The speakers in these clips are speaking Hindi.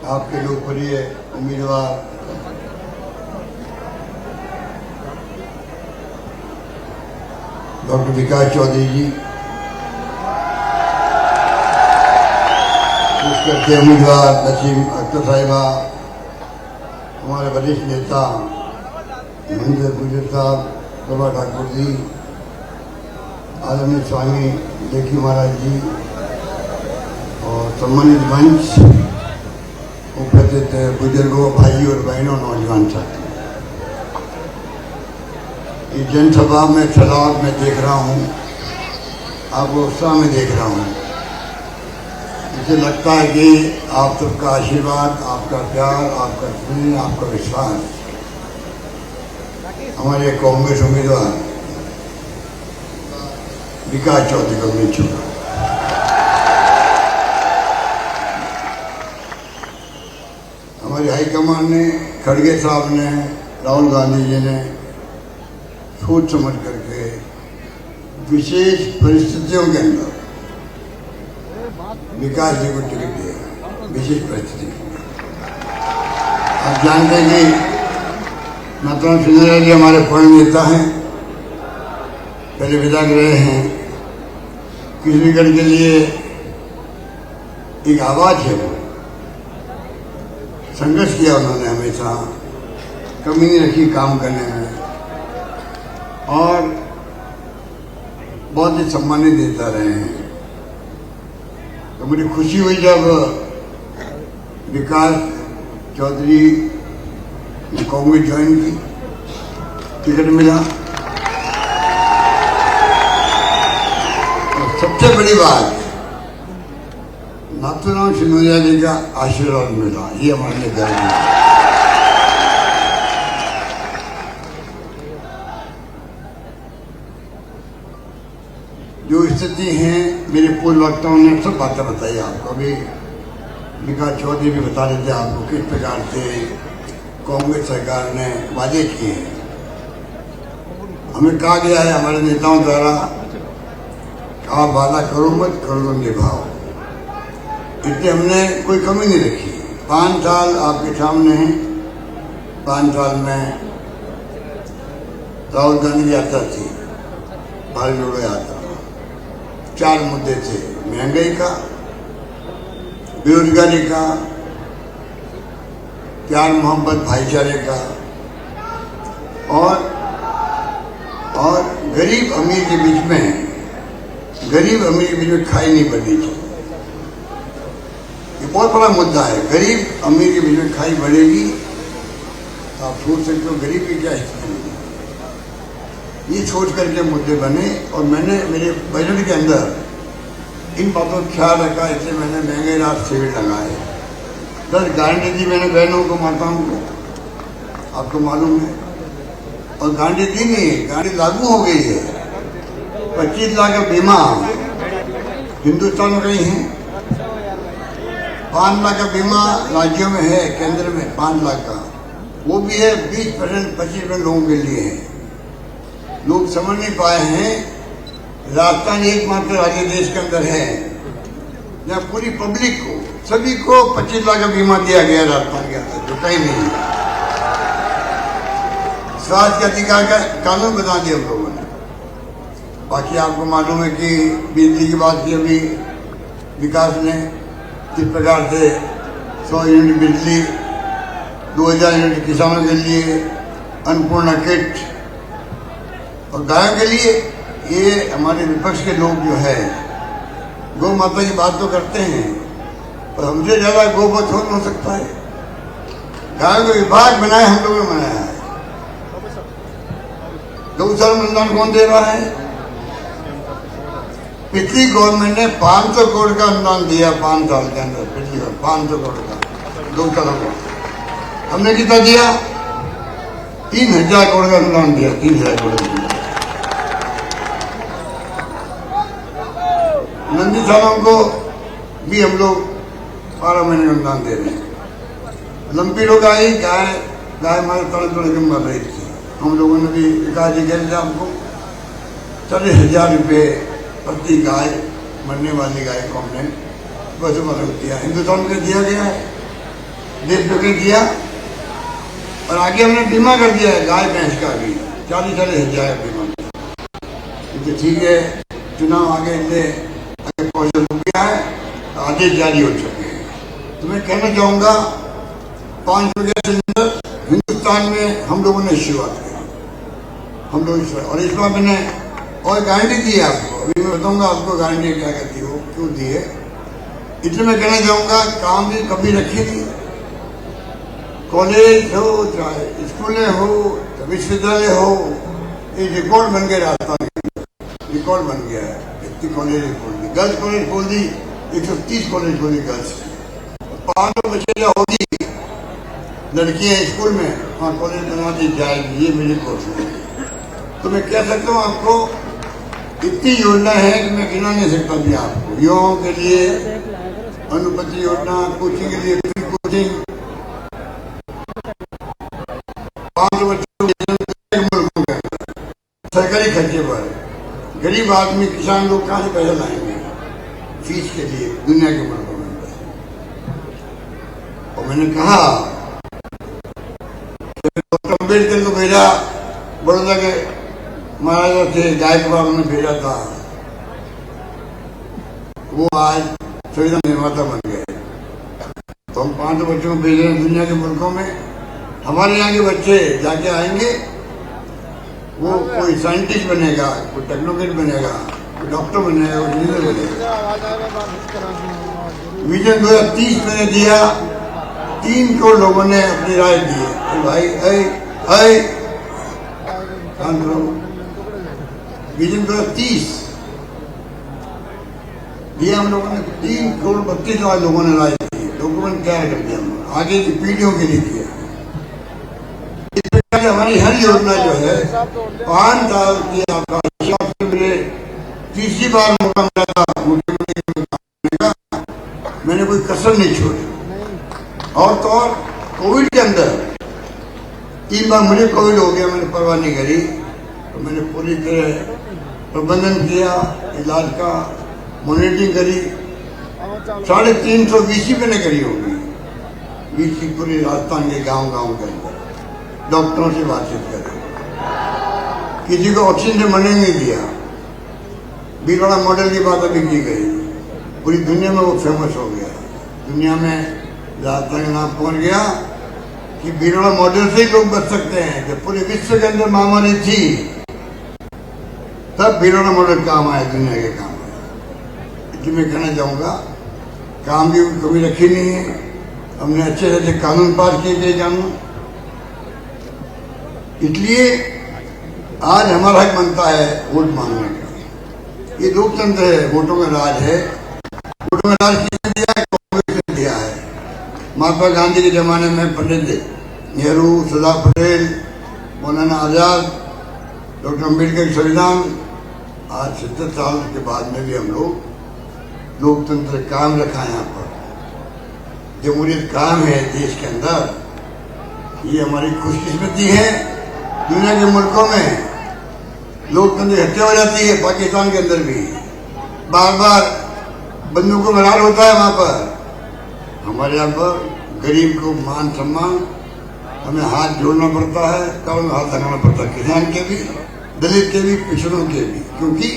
आपके लोकप्रिय उम्मीदवार डॉक्टर विकास चौधरी जी, उसके उम्मीदवार नसीम अख्तर साहिबा, हमारे वरिष्ठ नेता महेंद्र गुजर साहब, प्रभा ठाकुर जी, आदरणीय स्वामी लेखी महाराज जी और सम्मानित मंच, उपस्थित बुजुर्गों, भाइयों और बहनों, नौजवान साथी, ये जनसभा में सलाह में देख रहा हूँ, आपको उत्साह में देख रहा हूँ। मुझे लगता है कि आप सबका आशीर्वाद, आपका प्यार, आपका स्नेह, आपका विश्वास हमारे कांग्रेस उम्मीदवार विकास चौधरी को मिल चुका। हमारी हाईकमान ने, खड़गे साहब ने, राहुल गांधी जी ने सोच समझ करके विशेष परिस्थितियों के अंदर विकास जी को टिकट दिया। विशेष परिस्थिति आप जानते हैं कि नाथुराम सिंधिया जी हमारे पूर्ण नेता हैं, पहले विधायक रहे हैं। किशनगढ़ के लिए एक आवाज है, वो संघर्ष किया उन्होंने, हमेशा कमी नहीं रखी काम करने में और बहुत ही सम्मानित देता रहे हैं। तो मुझे खुशी हुई जब विकास चौधरी ने कांग्रेस ज्वाइन की, टिकट मिला। और सबसे बड़ी बात, नाथुराम सिंधिया जी का आशीर्वाद मिला, ये हमारे लिए गर्व है। जो स्थिति है, मेरे पूर्व वक्ताओं ने सब बातें बताई आपको। अभी विकास चौधरी भी बता रहे थे आपको किस प्रकार से कांग्रेस सरकार ने वादे किए हैं। हमें कहा गया है हमारे नेताओं द्वारा, आप वादा करो मत, करो तो निभाओ। इसलिए हमने कोई कमी नहीं रखी। 5 साल आपके सामने हैं। 5 साल में राहुल गांधी की यात्रा थी, भारत जोड़ो यात्रा। 4 मुद्दे थे, महंगाई का, बेरोजगारी का, प्यार मोहब्बत भाईचारे का और गरीब अमीर के बीच में खाई नहीं बढ़नी चाहिए। ये बहुत बड़ा मुद्दा है। गरीब अमीर के बीच में खाई बढ़ेगी तो आप सोच सकते हो गरीब की क्या स्थिति होगी। ये सोच करके मुद्दे बने और मैंने मेरे बजट के अंदर इन बातों का ख्याल रखा। इसलिए मैंने महंगाई राहत शिविर लगाए, 10 गारंटी दी मैंने बहनों को, माताओं को, आपको मालूम है। और गारंटी दी नहीं, गारंटी लागू हो गई है। 25 लाख का बीमा हिंदुस्तान में कहीं है। 5 लाख का बीमा राज्यों में है, केंद्र में 5 लाख का, वो भी है 20%, 25% लोगों के लिए है। लोग समझ नहीं पाए हैं, राजस्थान एकमात्र राज्य देश के अंदर है जहाँ पूरी पब्लिक को, सभी को 25 लाख का बीमा दिया गया राजस्थान के अंदर, जो कहीं नहीं है। स्वास्थ्य के अधिकार का कानून बना दिया हम लोगों ने। बाकी आपको मालूम है कि बिजली की बात की अभी विकास ने, जिस प्रकार से 100 यूनिट बिजली, 2000 यूनिट किसानों के लिए, अन्नपूर्णा किट और गायों के लिए। ये हमारे विपक्ष के लोग जो है गौ माता की बात तो करते हैं, पर हमसे ज्यादा गोवध हो सकता है। गायों का विभाग बनाया, हम लोगों ने बनाया है। गौशाला में अनुदान कौन दे रहा है? पिछली गवर्नमेंट ने 500 करोड़ का अनुदान दिया 5 साल के अंदर। पिछली बार 500 करोड़ का गौशाला को हमने कितना दिया? 3000 करोड़ का अनुदान दिया। 3000 करोड़ का नंदीशालाओं को भी हम लोग 12 महीने का अनुदान दे रहे हैं। लंपी लोग आई, गाय हमारे तड़े के मर रही थी। हम लोगों ने भी विकास जी कह दिया हमको 40,000 रुपये प्रति गाय, मरने वाली गाय को हमने बस दिया। हिंदुस्तान में दिया गया है। देशभक्ति किया और आगे हमने बीमा कर दिया है गाय भैंस का भी 40 साल हो जाएगा बीमा। तो ठीक है, चुनाव आगे पहुंच गया है, आदेश जारी हो चुके हैं। तो मैं कहना चाहूंगा 5 रुपये सिलेंडर हिंदुस्तान में हम लोगों ने शुरुआत की, हम लोग, और इस बार मैंने और गारंटी दी है आपको, अभी मैं बताऊंगा आपको गारंटी क्या कहती हो, क्यों दी है। इसलिए मैं कहना चाहूंगा काम भी कभी रखी नहीं, कॉलेज हो चाहे स्कूलें हो चाहे विश्वविद्यालय हो, ये रिकॉर्ड बन गया राजस्थान के, रिकॉर्ड बन गया है। इतनी कॉलेज खोल दी, गर्ल्स कॉलेज खोल दी, 130 कॉलेज खोल दी गर्ल्स, 500 बच्चे होगी लड़कियां स्कूल में, वहाँ कॉलेज बना दी जाएगी, ये मेरी कोशिश है। तो मैं कह सकता हूँ आपको इतनी योजना है कि मैं गिना नहीं सकता भी आपको। युवाओं के लिए अनुपति योजना, कोचिंग के लिए फ्री कोचिंग, 500 बच्चों के सरकारी खर्चे पर। गरीब आदमी किसान लोग कहाँ से पैसा लाएंगे फीस के लिए दुनिया के मुल्कों में। और मैंने कहा डॉक्टर अम्बेडकर को भेजा, बड़ौदा के महाराजा थे गायकवाड़ ने भेजा था, वो आज संविधान निर्माता बन गए। तो हम 500 बच्चों को भेज रहे हैं दुनिया के मुल्कों में। हमारे यहाँ के बच्चे जाके आएंगे, वो कोई साइंटिस्ट बनेगा, कोई टेक्नोक्रेट बनेगा, कोई डॉक्टर बनेगा, कोई इंजीनियर बनेगा। विजन 2030 मैंने दिया, 3 करोड़ लोगों ने अपनी राय दी है। भाई विजन 2030 दिया हम लोगों ने, 3 करोड़ 32 लाख लोगों ने राय दी। डॉक्यूमेंट क्या कर दिया हम आगे की पीढ़ियों के लिए किया। हमारी हर योजना जो है 5 साल की आपका मिले, तीसरी बार मौका मिला था मुख्यमंत्री का, मैंने कोई कसर नहीं छोड़ी। और तो और कोविड के अंदर 3 बार मुझे कोविड हो गया, मैंने परवाह नहीं करी, तो मैंने पूरी तरह प्रबंधन किया, इलाज का मॉनिटरिंग करी। 350 VC मैंने करी होगी, VC पूरे राजस्थान के गांव के अंदर डॉक्टरों से बातचीत करें, किसी को ऑक्सीजन से मरने नहीं दिया। भीलवाड़ा मॉडल की बात अभी की गई, पूरी दुनिया में वो फेमस हो गया, दुनिया में राजस्थान का नाम पहुंच गया कि भीलवाड़ा मॉडल से ही लोग बच सकते हैं। जब पूरे विश्व के अंदर महामारी थी तब भीलवाड़ा मॉडल काम आया, दुनिया के काम आया। इसलिए मैं कहना चाहूंगा काम की कमी रखी नहीं है, हमने अच्छे से अच्छे कानून पास किए गए कानून। इसलिए आज हमारा हक बनता है वोट मांगने का। ये लोकतंत्र है, वोटों का राज है। वोटों का राज किसने दिया है? कांग्रेस ने दिया है। महात्मा गांधी के जमाने में पंडित नेहरू, सरदार पटेल, मौलाना आजाद, डॉक्टर अम्बेडकर के संविधान, आज 70 साल के बाद में भी हम लोग लोकतंत्र कायम रखा यहाँ पर, जमहूरियत कायम है देश के अंदर। ये हमारी खुशकिस्मती है। दुनिया के मुल्कों में लोकतंत्र की हत्या हो जाती है, पाकिस्तान के अंदर भी बार बार बंदूकों में रार होता है। वहां पर हमारे यहाँ पर गरीब को मान सम्मान, हमें हाथ जोड़ना पड़ता है, कब में हाथ लगाना पड़ता है, किसान के भी, दलित के भी, पिछड़ों के भी, क्योंकि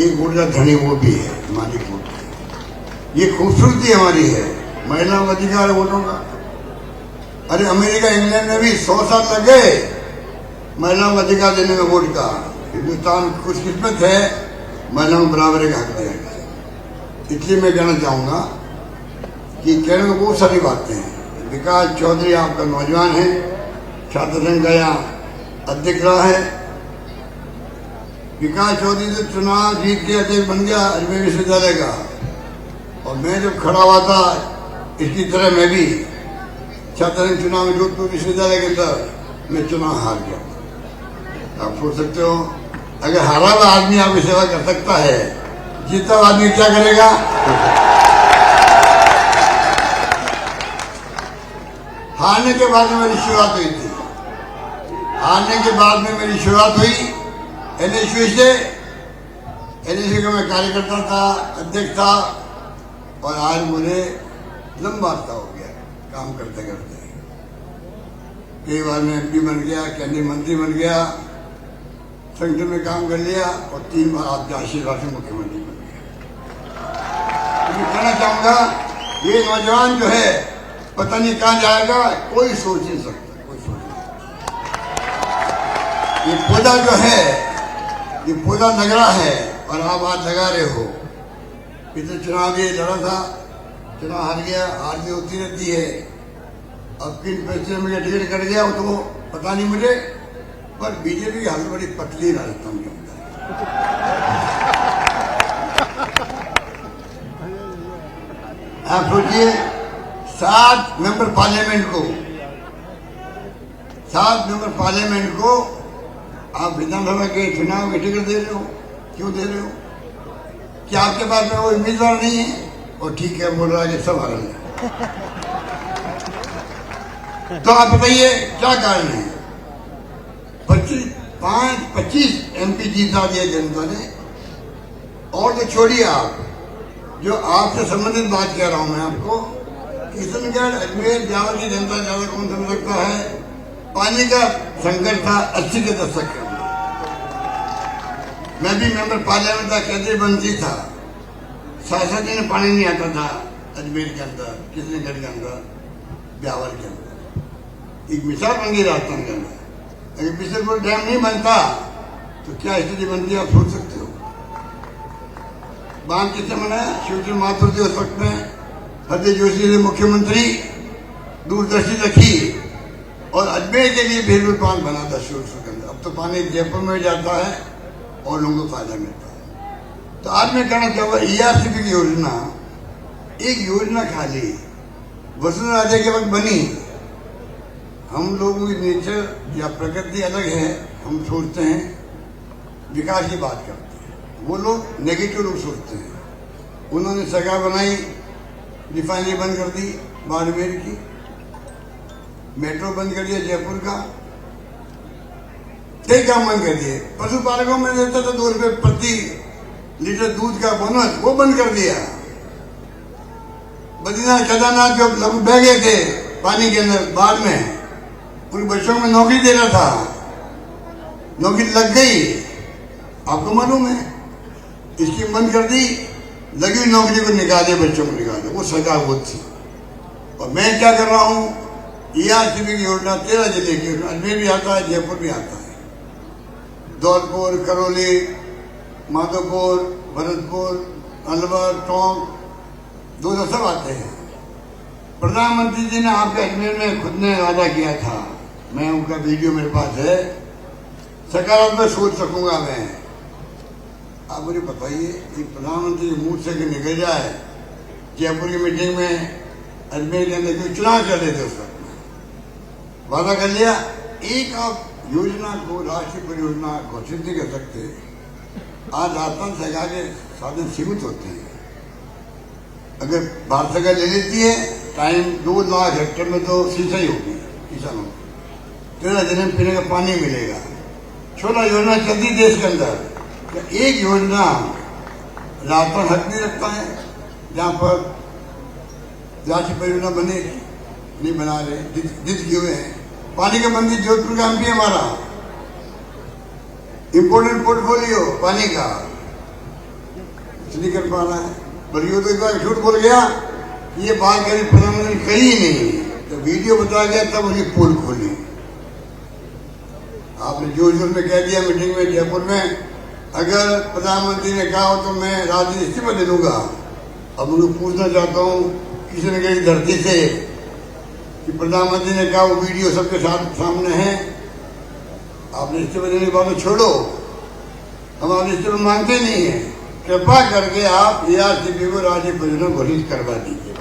एक वोट का धनी वो भी है, मालिक वोट है। ये खूबसूरती हमारी है, महिलाओं का अधिकार है वोटों का। अरे अमेरिका, इंग्लैंड में भी 100 साल लग गए महिलाओं का अधिकार देने में वोट का। हिंदुस्तान खुशकिस्मत है, महिलाओं को बराबरी का हक दिया गया। इसलिए मैं कहना चाहूंगा कि कहने में बहुत सारी बातें हैं। विकास चौधरी आपका नौजवान है, छात्र संघ का यहाँ अध्यक्ष रहा है। विकास चौधरी से चुनाव जीत के अध्यक्ष बन गया अजमेर विश्वविद्यालय का, और मैं जब खड़ा हुआ था इसकी तरह मैं भी छात्र संघ चुनाव में जोधपुर विश्वविद्यालय के अंदर मैं चुनाव हार गया। आप सोच सकते हो, अगर हारा हुआ आदमी आपकी सेवा कर सकता है, जीता हुआ आदमी क्या करेगा? हारने के बाद में मेरी शुरुआत हुई थी, हारने के बाद में मेरी शुरुआत हुई एनएसयू से। एनएसयू का मैं कार्यकर्ता था, अध्यक्ष था, और आज मुझे लंबा अर्सा हो गया काम करते करते कई बार मैं MP बन गया, केंद्रीय मंत्री बन गया, संगठन में काम कर लिया और 3 बार आपके आशीर्वाद से मुख्यमंत्री बन गया। तो मैं कहना चाहूंगा ये नौजवान जो है पता नहीं कहाँ जाएगा, कोई सोच नहीं सकता, कोई सोच नहीं। ये पौधा जो है, ये पौधा लग रहा है और आप आज लगा रहे हो। पिछले चुनाव ये लड़ा था, चुनाव हार गया, हार भी होती रहती है। अब किन पैसे मुझे टिकट कर गया वो तो पता नहीं मुझे, पर बीजेपी की हालत बड़ी पतली राजस्थान के अंदर। आप सोचिए 7 मेंबर पार्लियामेंट को आप विधानसभा के चुनाव के टिकट दे रहे हो। क्यों दे रहे हो? क्या आपके पास में वो उम्मीदवार नहीं है? और ठीक है बोल रहा है सब हार गया। तो आप बताइए क्या कारण है? 25 MP जीता दिया जनता ने। और तो छोड़िए, आप जो आपसे संबंधित बात कह रहा हूं मैं आपको, किशनगढ़ अजमेर ब्यावर की जनता ज्यादा कौन समझ सकता है? पानी का संकट था 80 के दशक के अंदर। मैं भी मेंबर पार्लियामेंट था, केंद्रीय मंत्री था, 7 दिन पानी नहीं आता था अजमेर के अंदर, किशनगढ़ के अंदर, ब्यावर के अंदर। एक मिसाल बन गई राजस्थान के अंदर। अगर बिशनपुर डैम नहीं बनता तो क्या स्थिति बनती है आप सोच सकते हो? बांध किसने बनाया? शिवचंद्र माथुर जी उस वक्त में, हरदीप जोशी ने मुख्यमंत्री, दूरदर्शी रखी और अजमेर के लिए भेलपुर बांध बना था शुरू के अंदर। अब तो पानी जयपुर में जाता है और लोगों को फायदा मिलता है। तो आज मैं कहना चाहूंगा ERCP की योजना एक योजना खाली वसुंधरा राजे के वक्त बनी। हम लोगों की नेचर या प्रकृति अलग है, हम सोचते हैं विकास की बात करते हैं, वो लोग नेगेटिव लोग सोचते हैं। उन्होंने सरकार बनाई, रिफाइनरी बंद कर दी बाड़मेर की, मेट्रो बंद कर दिया जयपुर का, कई काम बंद कर दिए। पशुपालकों में देता था 2 रुपए प्रति लीटर दूध का बोनस, वो बंद कर दिया। बद्रीनाथ केदारनाथ जो लोग बह गए थे पानी के अंदर बाढ़ में, उन बच्चों में नौकरी देना था, नौकरी लग गई, आपको मालूम है। स्कीम बंद कर दी, लगी हुई नौकरी को निकाले, बच्चों को निकाले, वो सरकार वो थी। और मैं क्या कर रहा हूं? ERCP की योजना 13 जिले की योजना, अजमेर भी आता है, जयपुर भी आता है, धौलपुर, करौली, माधोपुर, भरतपुर, अलवर, टोंक, 2 सब आते हैं। प्रधानमंत्री जी ने आपके अजमेर में खुद ने वादा किया था, मैं उनका वीडियो मेरे पास है, सकारात्मक सोच सकूंगा मैं। आप मुझे बताइए कि प्रधानमंत्री के मुंह से निकल जाए, जयपुर की मीटिंग में अजमेर के अंदर क्यों चुनाव चल रहे थे उस वक्त में, वादा कर लिया। एक आप योजना को राष्ट्रीय परियोजना घोषित नहीं कर सकते। आज राजस्थान सरकार के साधन सीमित होते हैं। अगर भारत सरकार ले लेती है टाइम, 2 लाख हेक्टेयर में तो सिंचाई होगी किसानों को, 13 दिन में पीने का पानी मिलेगा। छोटा योजना चलती देश के अंदर, एक योजना राजस्थान हक नहीं रखता है जहाँ पर राष्ट्रीय परियोजना बनेगी, नहीं बना रहे, जिद किए हुए हैं। पानी का मंत्री जोधपुर का MP हमारा, इम्पोर्टेंट पोर्टफोलियो पानी का, नहीं कर पा रहा है। बल्कि तो एक बार झूठ बोल गया, ये बात करी प्रधानमंत्री ने कही नहीं, तो वीडियो बताया गया तब उन्हें पोल खोली। आपने जोर जोर में कह दिया मीटिंग में जयपुर में, अगर प्रधानमंत्री ने कहा हो तो मैं राजनीति इस्तीफा दे दूंगा। अब उनको पूछना चाहता हूँ किशनगढ़ की धरती से कि प्रधानमंत्री ने कहा, वो वीडियो सबके सामने है, आपने इस्तीफा देने की बात छोड़ो, हम आपने इस्तीफा मांगते नहीं है। कृपा करके आप ERCP को राज्य परियोजना घोषित करवा दीजिए।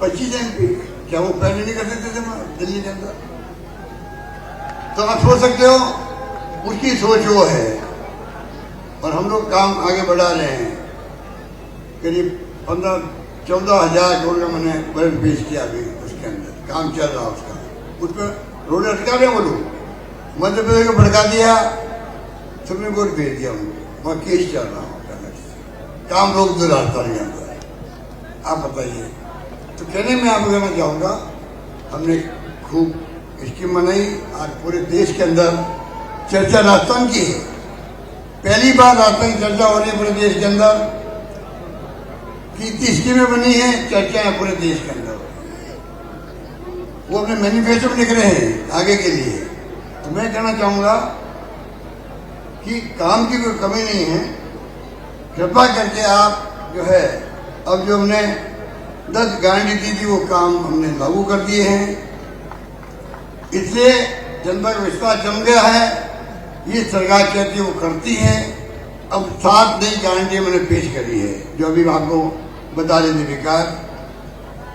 25 MP, क्या वो पहले नहीं कर सकते थे दिल्ली के अंदर? तो आप सोच सकते हो, उसकी सोच वो है। और हम लोग काम आगे बढ़ा रहे हैं। करीब 15-14 हजार करोड़ का मैंने बजट पेश किया, अभी उसके अंदर काम चल रहा उसका। उस पर रोड अटका रहे वो लोग, मध्य प्रदेश को भड़का दिया, सुप्रीम कोर्ट भेज दिया उनको, वहाँ केस चल रहा हूँ। काम रोक दो राजस्थान के अंदर। आप बताइए। तो कहने में आपको कहना चाहूँगा, हमने खूब स्कीम बनाई। आज पूरे देश के अंदर चर्चा राजस्थान की है। पहली बार राजस्थान की चर्चा हो रही है पूरे देश के अंदर कि इतनी स्कीमें बनी हैं, चर्चा है पूरे देश के अंदर। वो अपने मैनिफेस्टो में लिख रहे हैं आगे के लिए। तो मैं कहना चाहूँगा कि काम की कोई कमी नहीं है। कृपा करके आप जो है, अब जो हमने 10 गारंटी दी थी वो काम हमने लागू कर दिए हैं। इसलिए जनता का विश्वास जम गया है। ये सरकार कहती है वो करती है। अब 7 नई गारंटी मैंने पेश करी है जो अभी आपको बता देते विकास।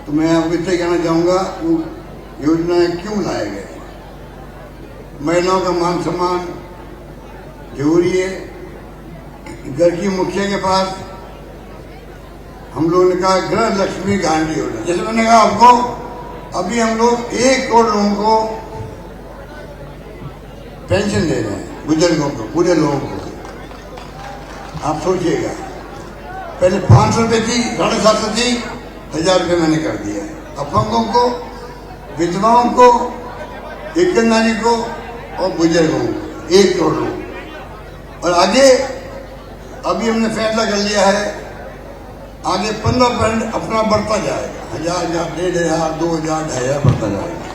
तो मैं आपको इससे कहना चाहूँगा वो योजनाएं क्यों लाए गए। महिलाओं का मान सम्मान जरूरी है। घर की मुखिया के पास हम लोगों ने कहा गृह लक्ष्मी गारंटी योजना। जैसे मैंने कहा आपको, अभी हम लोग 1 करोड़ लोगों को पेंशन दे रहे हैं, बुजुर्गों को, पूरे लोगों को। आप सोचिएगा, पहले 500 रुपये थी, 750 थी, 1000 रुपये मैंने कर दिया। अपंगों को, विधवाओं को, एकल नारी को और बुजुर्गों को 1 करोड़ लोग। और आगे अभी हमने फैसला कर लिया है, आगे 15% अपना बढ़ता जाएगा। 1000, 1500, 2000, 2500 बढ़ता जाएगा।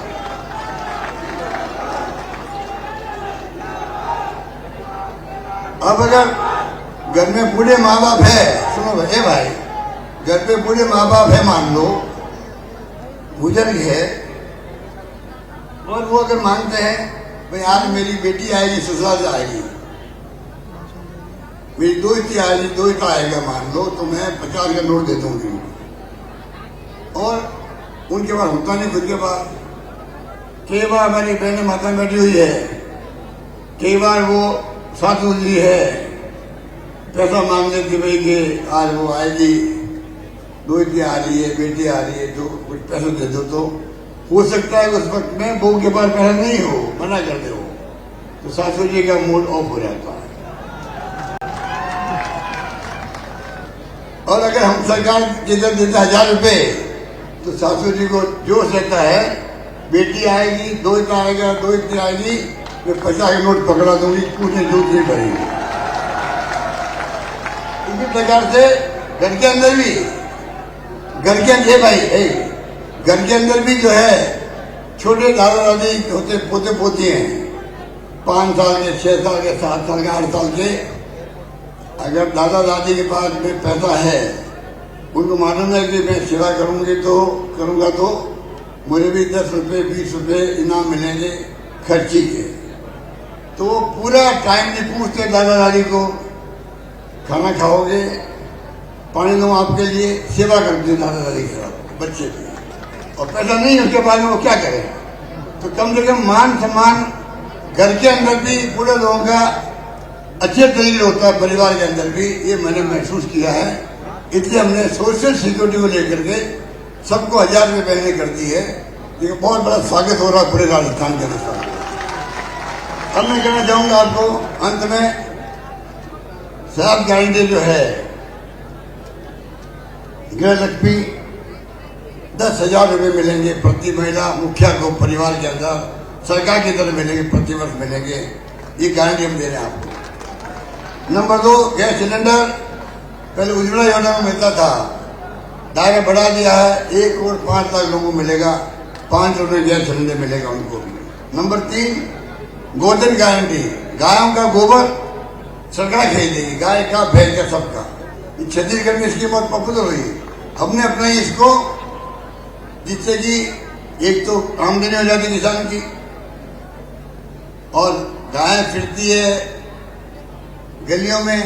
अब अगर घर में बूढ़े माँ बाप है, सुनो भाई, घर पे बूढ़े माँ बाप है, मान लो बुजुर्ग है, और वो अगर मानते हैं भाई आज मेरी बेटी आएगी, ससुराल से आएगी, मेरी दोस्ती आएगी, दोस्त आएगा मान लो, तो मैं 50 का नोट दे दूंगी। और उनके पास होता नहीं खुद के पास। कई बार हमारी बहन माता बैठी हुई है, कई बार वो सासू जी है, पैसा मांग लेती भाई कि आज वो आएगी, दोस्ती आ रही है, बेटी आ रही है, तो कुछ पैसा दे दो। तो हो सकता है उस वक्त में बहू के पास पैसा नहीं हो, मना कर दे हो, तो सासू जी का मूड ऑफ हो जाता है। और अगर हम सरकार जिधर देते 1000 रुपये, तो सासू जी को जोश रहता है, बेटी आएगी, दोस्त आएगा, दोस्त आएगी, मैं 50 का नोट पकड़ा दूंगी, कुछ नहीं जरूरत नहीं पड़ेगी। इसी प्रकार से घर के अंदर भी, घर के अंदर भाई घर के अंदर भी जो है छोटे दादा दादी होते, पोते पोती हैं, 5 साल के, 6 साल के, 7 साल के, 8 साल के। अगर दादा दादी के पास में पैसा है, उनको मालूम है कि मैं सेवा करूंगा तो मुझे भी 10 रुपये 20 रुपये इनाम मिलेंगे खर्ची के। तो वो पूरा टाइम नहीं पूछते दादा दादी को, खाना खाओगे, पानी दो आपके लिए, सेवा करते हैं दादा दादी के साथ बच्चे की। और पैसा नहीं उसके बाद में वो क्या करें। तो कम से कम मान सम्मान घर के अंदर भी पूरे लोगों का अच्छे तरीके होता है, परिवार के अंदर भी, ये मैंने महसूस किया है। इसलिए हमने सोशल सिक्योरिटी को लेकर के सबको 1000 रुपये पहले कर दी है। ये बहुत बड़ा स्वागत हो रहा है पूरे राजस्थान के अनुसार। अब मैं कहना चाहूंगा आपको अंत में, 7 गारंटी जो है, गृह लक्ष्मी 10,000 रुपये मिलेंगे प्रति महिला मुखिया को, परिवार के अंदर सरकार की तरफ मिलेंगे, प्रतिवर्ष मिलेंगे। ये गारंटी हम दे रहे हैं आपको। नंबर 2, गैस सिलेंडर पहले उज्ज्वला योजना में मिलता था, दायरा बढ़ा दिया है, 1 करोड़ 5 लाख लोगों को मिलेगा, 5 रुपये गैस सिलेंडर मिलेगा उनको भी। नंबर 3, गोधन गारंटी, गायों का गोबर सरकार खरीदेगी, गाय का, भैंस का, सबका। छत्तीसगढ़ में इसकी बहुत पॉपुलर हुई। हमने अपने इसको, जिससे कि एक तो आमदनी हो जाती किसान की, और गाय फिरती है गलियों में।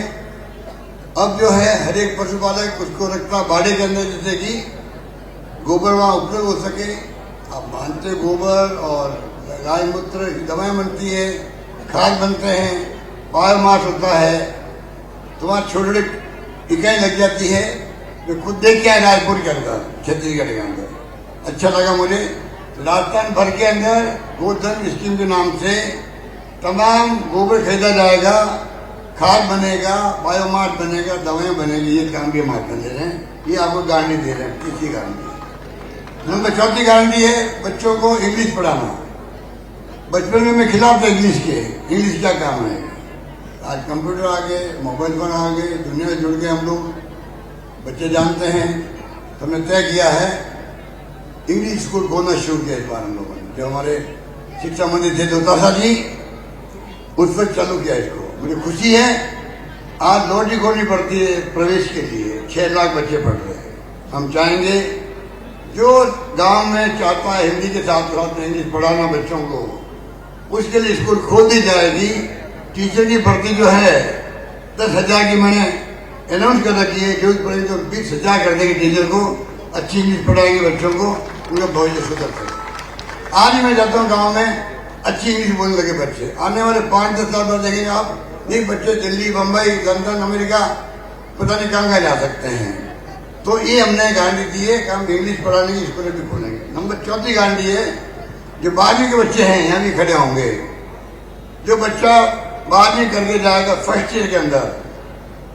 अब जो है हर एक पशुपालक उसको रखता बाड़े के अंदर, जिससे कि गोबर वहाँ उपयोग हो सके। आप मानते गोबर और गाय मूत्र की दवाएं बनती है, खाद बनते हैं, बायोमास होता है। तो वहाँ छोटे छोटे इकाई लग जाती है। मैं खुद देख के आया रायपुर के अंदर, छत्तीसगढ़ के अंदर, अच्छा लगा मुझे। राजस्थान भर के अंदर गोधन स्कीम के नाम से तमाम गोबर खरीदा जाएगा, खाद बनेगा, बायोमार्ट बनेगा, दवाएं बनेगी, ये काम भी महात्मा दे रहे हैं। ये आपको गारंटी दे रहे हैं, तीसरी गारंटी। नंबर चौथी गारंटी है बच्चों को इंग्लिश पढ़ाना। बचपन में मैं खिलाफ था इंग्लिश के, इंग्लिश क्या काम है। आज कंप्यूटर आ गए, मोबाइल फोन आ गए, दुनिया से जुड़ गए हम लोग, बच्चे जानते हैं। तो हमने तय किया है इंग्लिश स्कूल खोलना शुरू किया इस बार हम लोगों ने। जो हमारे शिक्षा मंत्री थे दोतासा जी, उस पर चालू किया इसको। मुझे खुशी है आज लॉटरी खोलनी पड़ती है प्रवेश के लिए, 6 लाख बच्चे पढ़ रहे हैं। हम चाहेंगे जो गांव में चाहता है हिंदी के साथ साथ इंग्लिश पढ़ाना बच्चों को, उसके लिए स्कूल खोल दी जाएगी। टीचर की भर्ती जो है 10,000 की मैंने अनाउंस कर रखी है। जरूरत पड़ेगी तो 20,000 कर देंगे टीचर को, अच्छी इंग्लिश पढ़ाएंगे बच्चों को, उनका भविष्य सुधर सके। आज ही मैं जाता हूँ गाँव में, अच्छी इंग्लिश बोलने लगे बच्चे। आने वाले 5-10 साल बाद देखेंगे आप, ये बच्चे दिल्ली, बम्बई, लंदन, अमेरिका पता नहीं कहाँ जा सकते हैं। तो ये हमने गारंटी दी है कि हम इंग्लिश पढ़ाने की स्कूलें भी खोलेंगे। नंबर चौथी गारंटी है जो 12वीं के बच्चे हैं यहाँ भी खड़े होंगे। जो बच्चा 12वीं करके जाएगा फर्स्ट ईयर के अंदर,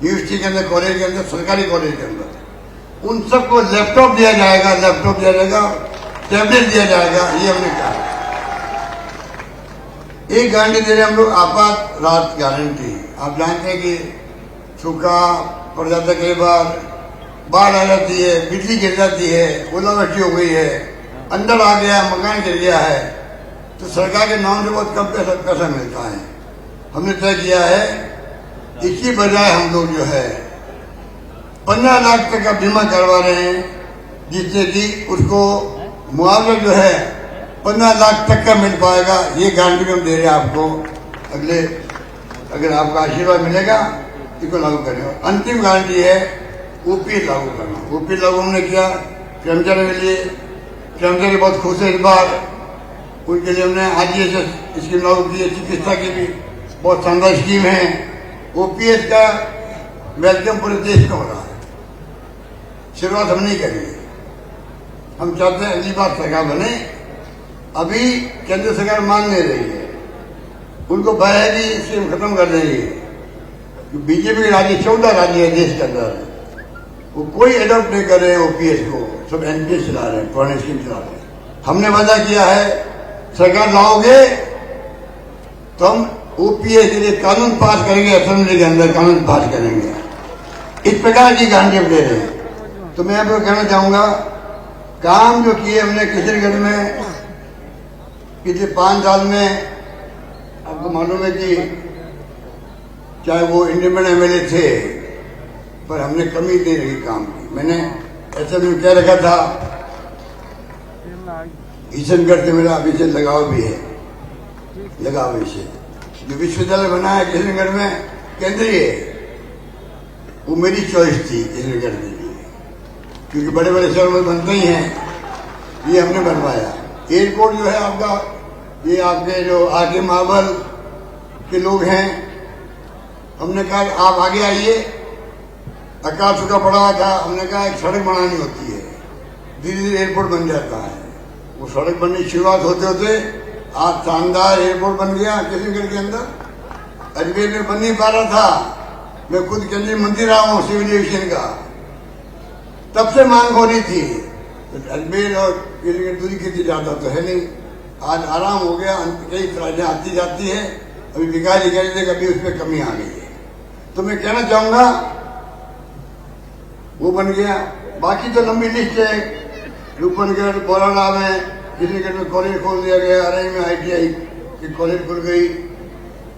यूनिवर्सिटी के अंदर, कॉलेज के अंदर, सरकारी कॉलेज के अंदर, उन सबको लैपटॉप दिया जाएगा, टैबलेट दिया जाएगा। ये हमने कहा। एक गारंटी दे रहे हम लोग, आपात राहत गारंटी। आप जानते हैं कि सूखा पड़ जाता है, कई बार बाढ़ आ जाती है, बिजली गिर जाती है, ओलावृष्टि हो गई है, अंदर आ गया, मकान गिर गया है, तो सरकार के नाम से बहुत कम पैसा मिलता है। हमने तय किया है इसकी बजाय हम लोग जो है 15 लाख तक का बीमा करवा रहे हैं, जिससे कि उसको मुआवजा जो है 15 लाख तक का मिल पाएगा। ये गारंटी हम दे रहे हैं आपको। अगले अगर आपका आशीर्वाद मिलेगा इसको लागू करेंगे। अंतिम गारंटी है ओपीएस लागू करना। ओपीएस लागू हमने किया कर्मचारियों के लिए। कर्मचारी बहुत खुश है इस बार, उनके लिए हमने आजीएसएस स्कीम लागू की है। चिकित्सा की भी बहुत शानदार स्कीम है। ओपीएस का वेलकम पूरे देश में हो रहा है। शुरुआत हम नहीं करेंगे, हम चाहते हैं अगली बार सरकार बने। अभी केंद्र सरकार मान नहीं रही है, उनको भय है कि स्कीम खत्म कर देंगे। बीजेपी के राज्य 14 राज्य है देश के अंदर, वो कोई एडॉप्ट नहीं कर रहे ओपीएस को, सब एनपीएस चला रहे हैं, पुरानी स्कीम चला रहे हैं। हमने वादा किया है सरकार लाओगे तो हम ओपीएस के लिए कानून पास करेंगे, असेंबली के अंदर कानून पास करेंगे। इस प्रकार की गारंटी हम दे रहे हैं। तो मैं आपको कहना चाहूंगा, काम जो किए हमने किशनगढ़ में पिछले 5 साल में, आपको मालूम है कि चाहे वो इंडिपेंडेंट एमएलए थे, पर हमने कमी नहीं रही काम की। मैंने ऐसा भी कह रखा था, किशनगढ़ से मेरा विषय लगाव भी है, लगाव विषय। जो विश्वविद्यालय बना है किशनगढ़ में केंद्रीय, वो मेरी चॉइस थी किशनगढ़ के लिए, क्योंकि बड़े बड़े शहरों में बनते ही हैं, ये हमने बनवाया। एयरपोर्ट जो है आपका, ये आपके जो आगे मावल के लोग हैं, हमने कहा आप आगे आइए। अकाल सूखा पड़ा हुआ था, हमने कहा एक सड़क बनानी होती है, धीरे धीरे एयरपोर्ट बन जाता है। वो सड़क बनने की शुरुआत होते होते आज शानदार एयरपोर्ट बन गया किशनगढ़ के अंदर। अजमेर में बन नहीं पा रहा था, मैं खुद केंद्रीय मंत्री रहा हूँ सिविल एविएशन का, तब से मांग हो रही थी। तो अजमेर और किशनगढ़ दूरी कितनी ज्यादा तो है नहीं, आज आराम हो गया। कई राज्य आती जाती है, अभी विकास अधिकारी से कभी उसमें कमी आ गई है। तो मैं कहना चाहूंगा वो बन गया। बाकी तो लंबी लिस्ट है, रूपनगढ़, बोराड़ा में, किशनगढ़ में कॉलेज खोल दिया गया, अरई में आईटीआई की कॉलेज खुल गई,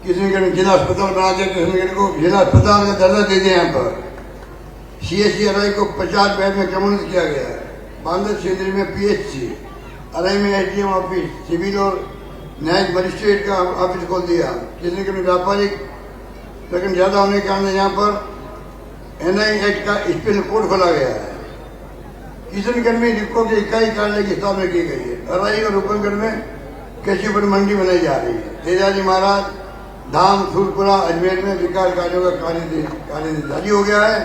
किशनगढ़ में जिला अस्पताल बना दिया, किशनगढ़ को जिला अस्पताल का दर्जा दे दिया। यहाँ पर सीएससी अरई को 50 बेड में कम्युनिट किया गया है। बांदा क्षेत्र में पीएचसी, अरई में एसडीएम ऑफिस, सिविल और न्यायिक मजिस्ट्रेट का ऑफिस खोल दिया। किशनगढ़ में व्यापारिक प्रकरण ज्यादा होने के कारण यहाँ पर एनआई एक्ट का स्पेशल कोर्ट खोला गया है। किशनगढ़ में डिपो की इकाई कार्यालय की स्थापना की गई है। अरई और रूपनगढ़ में कृषि उपज मंडी बनाई जा रही है। तेजाजी महाराज धाम, सूरपुरा, अजमेर में विकास कार्यों का कार्य जारी हो गया है।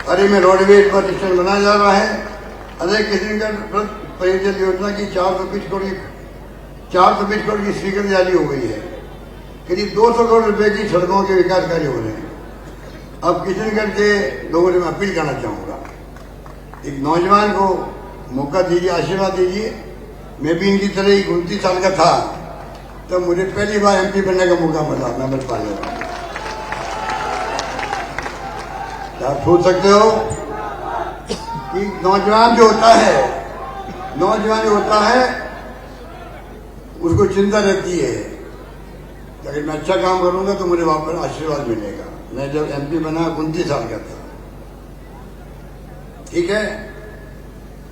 अरई में रोडवेज बस स्टैंड बनाया जा रहा है। अरई किशनगढ़ परियोजना योजना की 420 करोड़ की स्वीकृति जारी हो गई है। करीब 200 करोड़ रुपए की सड़कों के विकास कार्य हो रहे हैं। अब किशनगढ़ के लोगों से मैं अपील करना चाहूँगा, एक नौजवान को मौका दीजिए, आशीर्वाद दीजिए। मैं भी इनकी तरह ही 29 साल का था तब मुझे पहली बार MP बनने का मौका मिला, मेंबर पार्लियामेंट। आप सोच सकते हो कि नौजवान जो होता है उसको चिंता रहती है कि अगर मैं अच्छा काम करूंगा तो मुझे वापस आशीर्वाद मिलेगा। मैं जब MP बना 29 साल का था, ठीक है,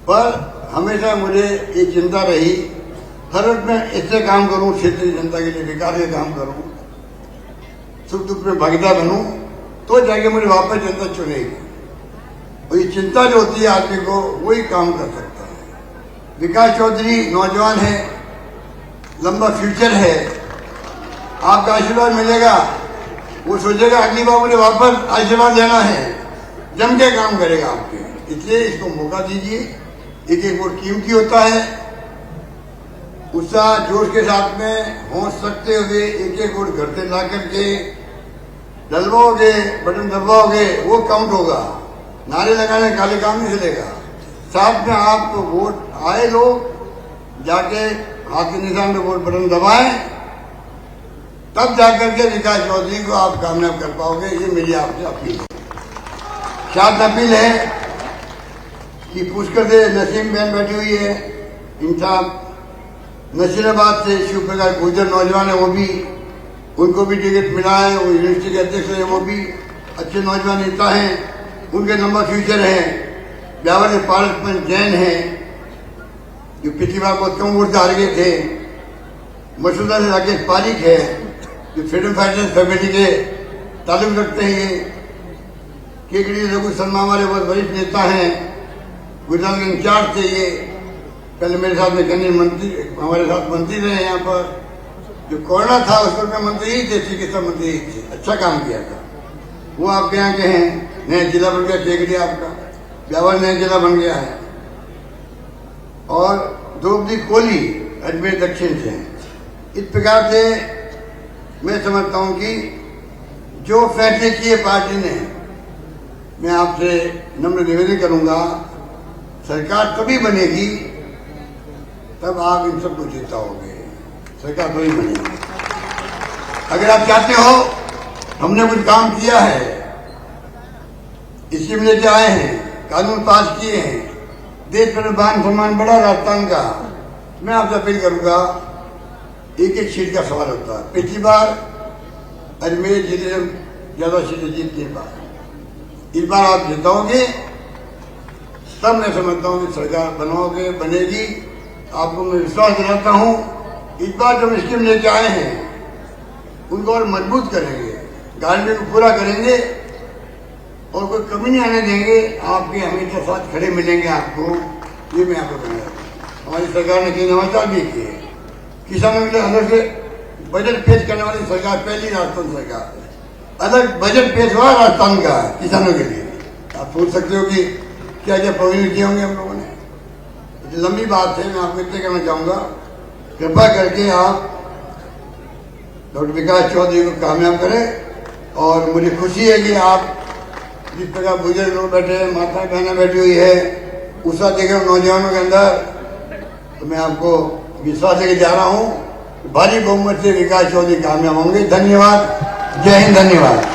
पर हमेशा मुझे ये चिंता रही हर वक्त मैं ऐसे काम करूं, क्षेत्रीय जनता के लिए विकास के काम करूं, सुख दुख में भागीदार बनूं, तो जाके मुझे वापस जनता चुनेगी। और ये चिंता जो होती है आदमी को, वही काम कर सकता है। विकास चौधरी नौजवान है, लंबा फ्यूचर है, आपका आशीर्वाद मिलेगा, वो सोचेगा अगली बार मुझे वापस आशीर्वाद देना है, जम के काम करेगा आपके। इसलिए इसको मौका दीजिए। एक एक वोट कीमती होता है। उत्साह जोश के साथ में हौस सकते हुए एक एक वोट घर से ला करके डलवाओगे, बटन दबाओगे, वो काउंट होगा। नारे लगाने काले काम नहीं चलेगा। साथ में आप वोट आए लोग जाके हाथ के निशान में वोट बटन दबाएं, तब जाकर के विकास चौधरी को आप कामयाब कर पाओगे। ये मेरी आपसे अपील है। शायद अपील है कि पुष्कर से नसीम बहन बैठी हुई है, इंसाफ नसीराबाद से शिव प्रकाश गुर्जर नौजवान है, वो भी, उनको भी टिकट मिला है। वो यूनिवर्सिटी के अध्यक्ष है, वो भी अच्छे नौजवान नेता हैं, उनके लंबा फ्यूचर है। ब्यावर से पारस जैन है जो पिछली बार बहुत कम वोट से हार गए थे। मसूदा से राकेश पारिक है जो फ्रीडम फाइटर्स फैमिली के ताल्लुक रखते हैं। केकड़ी रघु शर्मा हमारे बहुत वरिष्ठ नेता हैं, गुजरात के इंचार्ज थे। ये पहले मेरे साथ में कैबिनेट मंत्री, हमारे साथ मंत्री रहे। यहाँ पर जो कोरोना था उस पर मैं मंत्री ही थे, चिकित्सा मंत्री ही थे, अच्छा काम किया था। वो आपके यहाँ के हैं, नया जिला बन गया केकड़ी आपका, ब्यावर नया जिला बन गया है। और द्रौपदी कोहली अजमेर दक्षिण से हैं। इस प्रकार से मैं समझता हूं कि जो फैसले किए पार्टी ने, मैं आपसे नम्र निवेदन करूंगा, सरकार तभी बनेगी तब आप इन सबको जिताओगे। सरकार तभी बनेगी। अगर आप चाहते हो हमने कुछ काम किया है, स्कीम लेके आए हैं, कानून पास किए हैं, देश पर मान सम्मान बढ़ा राजस्थान का, मैं आपसे अपील करूंगा, एक एक सीट का सवाल होता है। पिछली बार अजमेर जिले में ज्यादा सीटें जीत नहीं पाए, इस बार आप जिताओगे, सब मैं समझता हूँ कि सरकार बनाओगे, बनेगी। आपको मैं विश्वास दिलाता हूँ, इस बार जो स्कीम लेके आए हैं उनको और मजबूत करेंगे, गारंटी को पूरा करेंगे और कोई कमी नहीं आने देंगे। आपके हमेशा साथ खड़े मिलेंगे आपको, ये मैं आपको कहूँगा। हमारी सरकार ने कई नवाचार भी किए, किसानों के लिए अलग से बजट पेश करने वाली सरकार पहली राजस्थान सरकार है। अलग बजट पेश हुआ राजस्थान का किसानों के लिए। आप सोच सकते हो कि क्या क्या प्रोविजन किए होंगे हम लोगों ने। लंबी बात है, मैं आपको इतने कहना चाहूंगा, कृपा करके आप डॉक्टर विकास चौधरी को कामयाब करें। और मुझे खुशी है कि आप जिस प्रकार बुजुर्ग लोग बैठे हैं, माता बहनें बैठी हुई है, उत्साह देखे नौजवानों के अंदर, तो मैं आपको विश्वास लेके जा रहा हूँ, भारी बहुमत से विकास चौधरी कामयाब होंगे। धन्यवाद। जय हिंद। धन्यवाद।